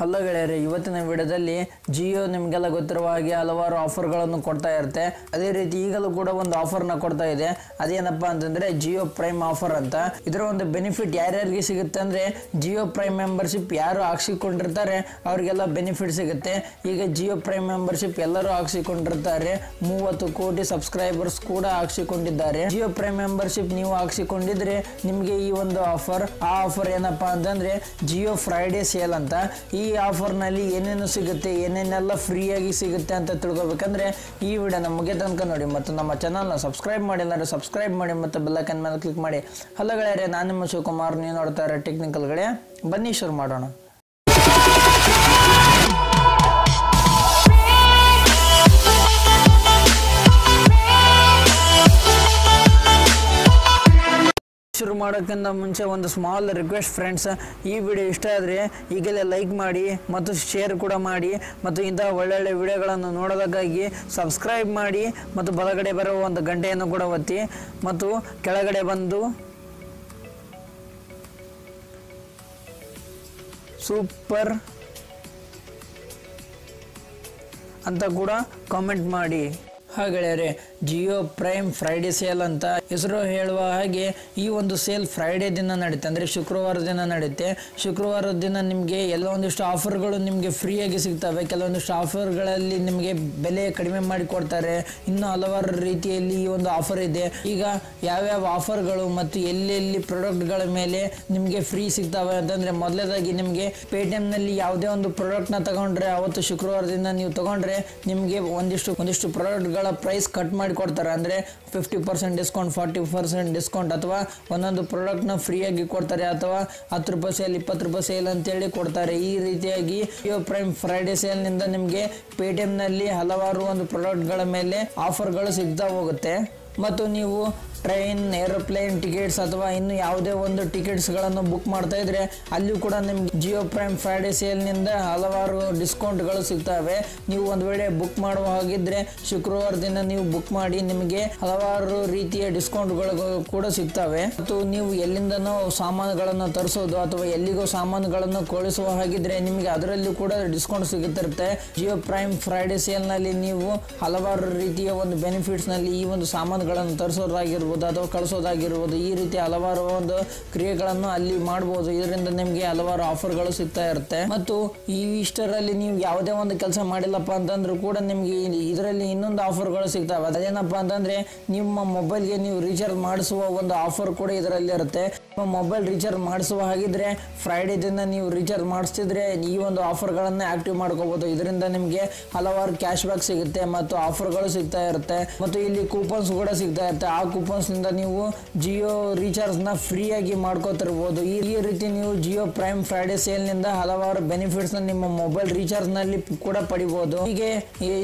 Hello ಗೆಳೆಯರೇ, ಇವತ್ತಿನ ವಿಡಿಯೋದಲ್ಲಿ ಜಿಯೋ ನಿಮಗೆಲ್ಲ ಗೊತ್ತಿರುವ ಹಾಗೆ ಹಲವಾರು ಆಫರ್ಗಳನ್ನು ಕೊಡ್ತಾ ಇರುತ್ತೆ. ಅದೇ ರೀತಿ ಈಗಲೂ ಕೂಡ ಒಂದು ಆಫರ್ನ ಕೊಡ್ತಾ ಇದೆ. ಅದೇನಪ್ಪ ಅಂತಂದ್ರೆ ಜಿಯೋ ಪ್ರೈಮ್ ಆಫರ್ ಅಂತ. ಇದರ ಒಂದು ಬೆನಿಫಿಟ್ ಯಾರ್ಯಾರಿಗೆ ಸಿಗುತ್ತೆ ಅಂದ್ರೆ, ಜಿಯೋ ಪ್ರೈಮ್ ಮೆಂಬರ್ಶಿಪ್ ಯಾರು ಹಾಕ್ಸಿಕೊಂಡಿರ್ತಾರೆ ಅವರಿಗೆಲ್ಲ ಬೆನಿಫಿಟ್ ಸಿಗುತ್ತೆ. ಈಗ ಜಿಯೋ ಪ್ರೈಮ್ ಮೆಂಬರ್ಶಿಪ್ ಎಲ್ಲರೂ ಹಾಕ್ಸಿಕೊಂಡಿರ್ತಾರೆ. 30 ಕೋಟಿ ಸಬ್ಸ್ಕ್ರೈಬರ್ಸ್ ಕೂಡ ಹಾಕ್ಸಿಕೊಂಡಿದ್ದಾರೆ. ಜಿಯೋ ಪ್ರೈಮ್ ಮೆಂಬರ್ಶಿಪ್ ನೀವು ಹಾಕ್ಸಿಕೊಂಡಿದ್ರೆ ನಿಮಗೆ ಈ ಒಂದು ಆಫರ್. ಆ ಆಫರ್ ಏನಪ್ಪಾ ಅಂತಂದ್ರೆ ಜಿಯೋ ಫ್ರೈಡೇ ಸೇಲ್ ಅಂತ. ಈ ಆಫರ್ ನಲ್ಲಿ ಏನೇನು ಸಿಗುತ್ತೆ, ಏನೇನೆಲ್ಲ ಫ್ರೀ ಆಗಿ ಸಿಗುತ್ತೆ ಅಂತ ತಿಳ್ಕೊಬೇಕಂದ್ರೆ ಈ ವಿಡಿಯೋನ ಮುಗಿಯ ತನಕ ನೋಡಿ. ಮತ್ತು ನಮ್ಮ ಚಾನಲ್ನ ಸಬ್ಸ್ಕ್ರೈಬ್ ಮಾಡಿಲ್ಲ ಸಬ್ಸ್ಕ್ರೈಬ್ ಮಾಡಿ ಮತ್ತು ಬೆಲ್ ಐಕಾನ್ ಮೇಲೆ ಕ್ಲಿಕ್ ಮಾಡಿ. ಹಲೋ ಗೆಳೆಯರೇ, ನಾನು ನಿಮ್ಮ ಶಿವಕುಮಾರ್, ನೀವು ನೋಡ್ತಾ ಇರೋ ಟೆಕ್ನಿಕಲ್ ಗೆಳೆಯ. ಬನ್ನಿ ಶುರು ಮಾಡೋಣ. ಶುರು ಮಾಡೋಕ್ಕಿಂತ ಮುಂಚೆ ಒಂದು ಸ್ಮಾಲ್ ರಿಕ್ವೆಸ್ಟ್ ಫ್ರೆಂಡ್ಸ್, ಈ ವಿಡಿಯೋ ಇಷ್ಟ ಆದರೆ ಈಗಲೇ ಲೈಕ್ ಮಾಡಿ ಮತ್ತು ಶೇರ್ ಕೂಡ ಮಾಡಿ. ಮತ್ತು ಇಂತಹ ಒಳ್ಳೊಳ್ಳೆ ವಿಡಿಯೋಗಳನ್ನು ನೋಡೋದಕ್ಕಾಗಿ ಸಬ್ಸ್ಕ್ರೈಬ್ ಮಾಡಿ ಮತ್ತು ಬಲಗಡೆ ಬರುವ ಒಂದು ಗಂಟೆಯನ್ನು ಕೂಡ ಒತ್ತಿ. ಮತ್ತು ಕೆಳಗಡೆ ಬಂದು ಸೂಪರ್ ಅಂತ ಕೂಡ ಕಾಮೆಂಟ್ ಮಾಡಿ. ಗೆಳೆಯರೇ, ಜಿಯೋ ಪ್ರೈಮ್ ಫ್ರೈಡೇ ಸೇಲ್ ಅಂತ ಹೆಸರು ಹೇಳುವ ಹಾಗೆ ಈ ಒಂದು ಸೇಲ್ ಫ್ರೈಡೇ ದಿನ ನಡೆಯುತ್ತೆ, ಅಂದರೆ ಶುಕ್ರವಾರ ದಿನ ನಡೆಯುತ್ತೆ. ಶುಕ್ರವಾರದ ದಿನ ನಿಮಗೆ ಕೆಲವೊಂದಿಷ್ಟು ಆಫರ್ಗಳು ನಿಮಗೆ ಫ್ರೀಯಾಗಿ ಸಿಗ್ತವೆ. ಕೆಲವೊಂದಿಷ್ಟು ಆಫರ್ಗಳಲ್ಲಿ ನಿಮಗೆ ಬೆಲೆ ಕಡಿಮೆ ಮಾಡಿ ಕೊಡ್ತಾರೆ. ಇನ್ನು ಹಲವಾರು ರೀತಿಯಲ್ಲಿ ಈ ಒಂದು ಆಫರ್ ಇದೆ. ಈಗ ಯಾವ್ಯಾವ ಆಫರ್ಗಳು ಮತ್ತು ಎಲ್ಲೆಲ್ಲಿ ಪ್ರಾಡಕ್ಟ್ಗಳ ಮೇಲೆ ನಿಮಗೆ ಫ್ರೀ ಸಿಗ್ತವೆ ಅಂತಂದರೆ, ಮೊದಲನೇದಾಗಿ ನಿಮಗೆ ಪೇಟಿಎಂನಲ್ಲಿ ಯಾವುದೇ ಒಂದು ಪ್ರಾಡಕ್ಟ್ನ ತಗೊಂಡ್ರೆ, ಅವತ್ತು ಶುಕ್ರವಾರದಿಂದ ನೀವು ತಗೊಂಡ್ರೆ ನಿಮಗೆ ಒಂದಿಷ್ಟು ಪ್ರಾಡಕ್ಟ್ಗಳ ಪ್ರೈಸ್ ಕಟ್ ಮಾಡಿ ಕೊಡ್ತಾರೆ. ಅಂದರೆ 50% ಡಿಸ್ಕೌಂಟ್, 40% ಡಿಸ್ಕೌಂಟ್, ಅಥವಾ ಒಂದೊಂದು ಪ್ರಾಡಕ್ಟ್ನ ಫ್ರೀಯಾಗಿ ಕೊಡ್ತಾರೆ, ಅಥವಾ 10 ರೂಪಾಯಿ ಸೇಲ್, 20 ರೂಪಾಯಿ ಸೇಲ್ ಅಂತೇಳಿ ಕೊಡ್ತಾರೆ. ಈ ರೀತಿಯಾಗಿ ಜಿಯೋ ಪ್ರೈಮ್ ಫ್ರೈಡೇ ಸೇಲ್ನಿಂದ ನಿಮಗೆ ಪೇಟಿಎಂನಲ್ಲಿ ಹಲವಾರು ಒಂದು ಪ್ರಾಡಕ್ಟ್ಗಳ ಮೇಲೆ ಆಫರ್ಗಳು ಸಿಗ್ತಾ ಹೋಗುತ್ತೆ. ಮತ್ತು ನೀವು ಟ್ರೈನ್, ಏರೋಪ್ಲೇನ್ ಟಿಕೆಟ್ಸ್ ಅಥವಾ ಇನ್ನು ಯಾವುದೇ ಒಂದು ಟಿಕೆಟ್ಸ್ಗಳನ್ನು ಬುಕ್ ಮಾಡ್ತಾ ಇದ್ರೆ ಅಲ್ಲಿಯೂ ಕೂಡ ನಿಮ್ಗೆ ಜಿಯೋ ಪ್ರೈಮ್ ಫ್ರೈಡೇ ಸೇಲ್ನಿಂದ ಹಲವಾರು ಡಿಸ್ಕೌಂಟ್ಗಳು ಸಿಗ್ತವೆ. ನೀವು ಒಂದು ವೇಳೆ ಬುಕ್ ಮಾಡುವ ಹಾಗಿದ್ರೆ ಶುಕ್ರವಾರ ದಿನ ನೀವು ಬುಕ್ ಮಾಡಿ, ನಿಮಗೆ ಹಲವಾರು ರೀತಿಯ ಡಿಸ್ಕೌಂಟ್ಗಳು ಕೂಡ ಸಿಗ್ತವೆ. ಮತ್ತು ನೀವು ಎಲ್ಲಿಂದನೋ ಸಾಮಾನುಗಳನ್ನು ತರಿಸೋದು ಅಥವಾ ಎಲ್ಲಿಗೋ ಸಾಮಾನುಗಳನ್ನು ಕಳಿಸುವ ಹಾಗಿದ್ರೆ ನಿಮಗೆ ಅದರಲ್ಲೂ ಕೂಡ ಡಿಸ್ಕೌಂಟ್ ಸಿಗುತ್ತಿರುತ್ತೆ. ಜಿಯೋ ಪ್ರೈಮ್ ಫ್ರೈಡೇ ಸೇಲ್ನಲ್ಲಿ ನೀವು ಹಲವಾರು ರೀತಿಯ ಒಂದು ಬೆನಿಫಿಟ್ಸ್ ನಲ್ಲಿ ಈ ಒಂದು ಸಾಮಾನುಗಳನ್ನು ತರಿಸೋದಾಗಿರ್ಬೋದು ಅಥವಾ ಕಳಿಸೋದಾಗಿರ್ಬೋದು, ಈ ರೀತಿ ಹಲವಾರು ಒಂದು ಕ್ರಿಯೆಗಳನ್ನು ಅಲ್ಲಿ ಮಾಡಬಹುದು. ಇದರಿಂದ ನಿಮಗೆ ಹಲವಾರು ಆಫರ್ಗಳು ಸಿಗ್ತಾ ಇರುತ್ತೆ. ಮತ್ತು ಈ ಇಷ್ಟರಲ್ಲಿ ನೀವು ಯಾವುದೇ ಒಂದು ಕೆಲಸ ಮಾಡಿಲ್ಲಪ್ಪ ಅಂತಂದ್ರೂ ಕೂಡ ನಿಮ್ಗೆ ಇದರಲ್ಲಿ ಇನ್ನೊಂದು ಆಫರ್ಗಳು ಸಿಗ್ತವೆ. ಅದೇನಪ್ಪ ಅಂತಂದ್ರೆ, ನಿಮ್ಮ ಮೊಬೈಲ್ಗೆ ನೀವು ರೀಚಾರ್ಜ್ ಮಾಡಿಸುವ ಒಂದು ಆಫರ್ ಕೂಡ ಇದರಲ್ಲಿ ಇರುತ್ತೆ. ನಿಮ್ಮ ಮೊಬೈಲ್ ರೀಚಾರ್ಜ್ ಮಾಡಿಸುವ ಹಾಗಿದ್ರೆ ಫ್ರೈಡೇ ದಿನ ನೀವು ರೀಚಾರ್ಜ್ ಮಾಡಿಸ್ತಿದ್ರೆ ಈ ಒಂದು ಆಫರ್ಗಳನ್ನು ಆಕ್ಟಿವ್ ಮಾಡ್ಕೋಬಹುದು. ಇದರಿಂದ ನಿಮಗೆ ಹಲವಾರು ಕ್ಯಾಶ್ ಬ್ಯಾಕ್ ಸಿಗುತ್ತೆ ಮತ್ತು ಆಫರ್ಗಳು ಸಿಗ್ತಾ ಇರುತ್ತೆ. ಮತ್ತು ಇಲ್ಲಿ ಕೂಪನ್ಸ್ ಕೂಡ ಸಿಗ್ತಾ ಇರುತ್ತೆ. ಆ ಕೂಪನ್ಸ್ ನಿಂದ ನೀವು ಜಿಯೋ ರೀಚಾರ್ಜ್ ನ ಫ್ರೀ ಆಗಿ ಮಾಡ್ಕೋತಿರ್ಬೋದು. ಈ ರೀತಿ ನೀವು ಜಿಯೋ ಪ್ರೈಮ್ ಫ್ರೈಡೇ ಸೇಲ್ ನಿಂದ ಹಲವಾರು ಬೆನಿಫಿಟ್ಸ್ ನ ನಿಮ್ಮ ಮೊಬೈಲ್ ರೀಚಾರ್ಜ್ ನಲ್ಲಿ ಕೂಡ ಪಡಿಬಹುದು. ಹೀಗೆ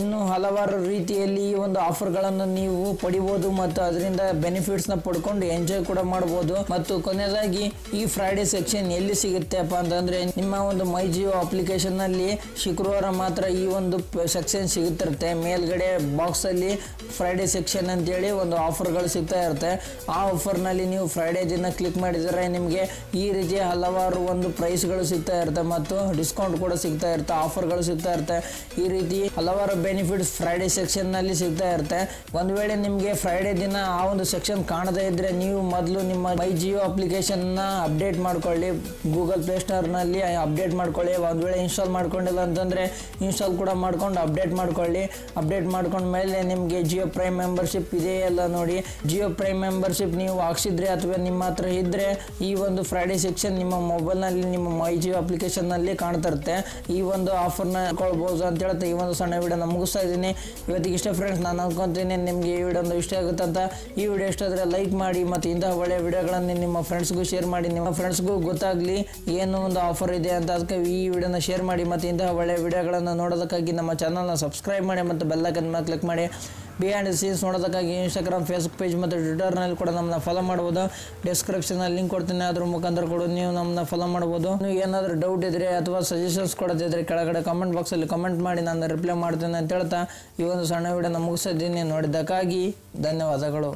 ಇನ್ನು ಹಲವಾರು ರೀತಿಯಲ್ಲಿ ಈ ಒಂದು ಆಫರ್ ಗಳನ್ನು ನೀವು ಪಡಿಬಹುದು ಮತ್ತು ಅದರಿಂದ ಬೆನಿಫಿಟ್ಸ್ ನ ಪಡ್ಕೊಂಡು ಎಂಜಾಯ್ ಕೂಡ ಮಾಡಬಹುದು. ಮತ್ತು ಕೊನೆಯದಾಗಿ ಈ ಫ್ರೈಡೇ ಸೆಕ್ಷನ್ ಎಲ್ಲಿ ಸಿಗುತ್ತೆ ಅಪ್ಪ ಅಂತಂದ್ರೆ, ನಿಮ್ಮ ಒಂದು ಮೈ ಜಿಯೋ ಅಪ್ಲಿಕೇಶನ್ ನಲ್ಲಿ ಶುಕ್ರವಾರ ಮಾತ್ರ ಈ ಒಂದು ಸೆಕ್ಷನ್ ಸಿಗುತ್ತಿರುತ್ತೆ. ಮೇಲ್ಗಡೆ ಬಾಕ್ಸ್ ಅಲ್ಲಿ ಫ್ರೈಡೇ ಸೆಕ್ಷನ್ ಅಂತೇಳಿ ಒಂದು ಆಫರ್ಗಳು ಸಿಗ್ತಾ ಇರುತ್ತೆ. ಆ ಆಫರ್ ನಲ್ಲಿ ನೀವು ಫ್ರೈಡೇ ದಿನ ಕ್ಲಿಕ್ ಮಾಡಿದರೆ ನಿಮಗೆ ಈ ರೀತಿಯ ಹಲವಾರು ಒಂದು ಪ್ರೈಸ್ಗಳು ಸಿಗ್ತಾ ಇರುತ್ತೆ ಮತ್ತು ಡಿಸ್ಕೌಂಟ್ ಕೂಡ ಸಿಗ್ತಾ ಇರುತ್ತೆ, ಆಫರ್ಗಳು ಸಿಗ್ತಾ ಇರುತ್ತೆ. ಈ ರೀತಿ ಹಲವಾರು ಬೆನಿಫಿಟ್ಸ್ ಫ್ರೈಡೇ ಸೆಕ್ಷನ್ ನಲ್ಲಿ ಸಿಗ್ತಾ ಇರುತ್ತೆ. ಒಂದು ವೇಳೆ ನಿಮಗೆ ಫ್ರೈಡೇ ದಿನ ಆ ಒಂದು ಸೆಕ್ಷನ್ ಕಾಣದೇ ಇದ್ರೆ ನೀವು ಮೊದಲು ನಿಮ್ಮ ಮೈ ಜಿಯೋ ಅಪ್ಲಿಕೇಶನ್ ನ ಅಪ್ಡೇಟ್ ಮಾಡ್ಕೊಳ್ಳಿ. ಗೂಗಲ್ ಪ್ಲೇ ಸ್ಟೋರ್ ನಲ್ಲಿ ಅಪ್ಡೇಟ್ ಮಾಡ್ಕೊಳ್ಳಿ. ಒಂದು ವೇಳೆ ಇನ್ಸ್ಟಾಲ್ ಮಾಡ್ಕೊಂಡಿಲ್ಲ ಅಂತಂದ್ರೆ ಇನ್ಸ್ಟಾಲ್ ಕೂಡ ಮಾಡ್ಕೊಂಡು ಅಪ್ಡೇಟ್ ಮಾಡ್ಕೊಳ್ಳಿ. ಅಪ್ಡೇಟ್ ಮಾಡ್ಕೊಂಡ ಮೇಲೆ ನಿಮಗೆ ಜಿಯೋ ಪ್ರೈಮ್ ಮೆಂಬರ್ಶಿಪ್ ಇದೆ ಎಲ್ಲ ನೋಡಿ. ಜಿಯೋ ಪ್ರೈಮ್ ಮೆಂಬರ್ಶಿಪ್ ನೀವು ಹಾಕ್ಸಿದ್ರೆ ಅಥವಾ ನಿಮ್ಮ ಹತ್ರ ಇದ್ರೆ ಈ ಒಂದು ಫ್ರೈಡೇ ಸೆಕ್ಷನ್ ನಿಮ್ಮ ಮೊಬೈಲ್ ನಲ್ಲಿ, ನಿಮ್ಮ ಮೈ ಜಿಯೋ ಅಪ್ಲಿಕೇಶನ್ ನಲ್ಲಿ ಕಾಣ್ತಾ ಇರುತ್ತೆ. ಈ ಒಂದು ಆಫರ್ನ ಕೊಳ್ಬಹುದು ಅಂತ ಹೇಳ್ತಾ ಈ ಒಂದು ಸಣ್ಣ ವಿಡಿಯೋನ ಮುಗಿಸ್ತಾ ಇದ್ದೀನಿ. ಇವತ್ತಿಗೆ ಇಷ್ಟ ಫ್ರೆಂಡ್ಸ್. ನಾನು ಅನ್ಕೊಂತೀನಿ ನಿಮಗೆ ಈ ವಿಡಿಯೋ ಇಷ್ಟ ಆಗುತ್ತೆ ಅಂತ. ಈ ವಿಡಿಯೋ ಇಷ್ಟ ಆದರೆ ಲೈಕ್ ಮಾಡಿ ಮತ್ತು ಇಂತಹ ಒಳ್ಳೆಯ ವಿಡಿಯೋಗಳನ್ನು ನಿಮ್ಮ ಫ್ರೆಂಡ್ಸ್ಗೂ ಶೇರ್ ಮಾಡಿ. ನಿಮ್ಮ ಫ್ರೆಂಡ್ಸ್ಗೂ ಗೊತ್ತಾಗಲಿ ಏನು ಒಂದು ಆಫರ್ ಇದೆ ಅಂತ. ಅದಕ್ಕೆ ಈ ವಿಡಿಯೋನ ಶೇರ್ ಮಾಡಿ ಮತ್ತು ಇಂತಹ ಒಳ್ಳೆಯ ವಿಡಿಯೋಗಳನ್ನು ನೋಡೋದಕ್ಕಾಗಿ ನಮ್ಮ ಚಾನಲ್ನ ಸಬ್ಸ್ಕ್ರೈಬ್ ಮಾಡಿ ಮತ್ತು ಬೆಲ್ ಐಕಾನ್ ಮೇಲೆ ಕ್ಲಿಕ್ ಮಾಡಿ. ಬಿಹೈಂಡ್ ದ ಸೀನ್ಸ್ ನೋಡೋದಕ್ಕಾಗಿ ಇನ್ಸ್ಟಾಗ್ರಾಮ್, ಫೇಸ್ಬುಕ್ ಪೇಜ್ ಮತ್ತು ಟ್ವಿಟರ್ನಲ್ಲಿ ಕೂಡ ನಮ್ಮನ್ನ ಫಾಲೋ ಮಾಡ್ಬೋದು. ಡಿಸ್ಕ್ರಿಪ್ಷನಲ್ಲಿ ಲಿಂಕ್ ಕೊಡ್ತೀನಿ, ಅದ್ರ ಮುಖಾಂತರ ಕೂಡ ನೀವು ನಮ್ಮನ್ನ ಫಾಲೋ ಮಾಡ್ಬೋದು. ನೀವು ಏನಾದರೂ ಡೌಟ್ ಇದ್ರೆ ಅಥವಾ ಸಜೆಷನ್ಸ್ ಕೊಡೋದಿದ್ರೆ ಕೆಳಗಡೆ ಕಮೆಂಟ್ ಬಾಕ್ಸಲ್ಲಿ ಕಮೆಂಟ್ ಮಾಡಿ, ನಾನು ರಿಪ್ಲೈ ಮಾಡ್ತೀನಿ ಅಂತ ಹೇಳ್ತಾ ಈ ಒಂದು ಸಣ್ಣ ವಿಡಿಯೋನ ಮುಗಿಸಿದ್ದೀನಿ. ನೋಡಿದ್ದಕ್ಕಾಗಿ ಧನ್ಯವಾದಗಳು.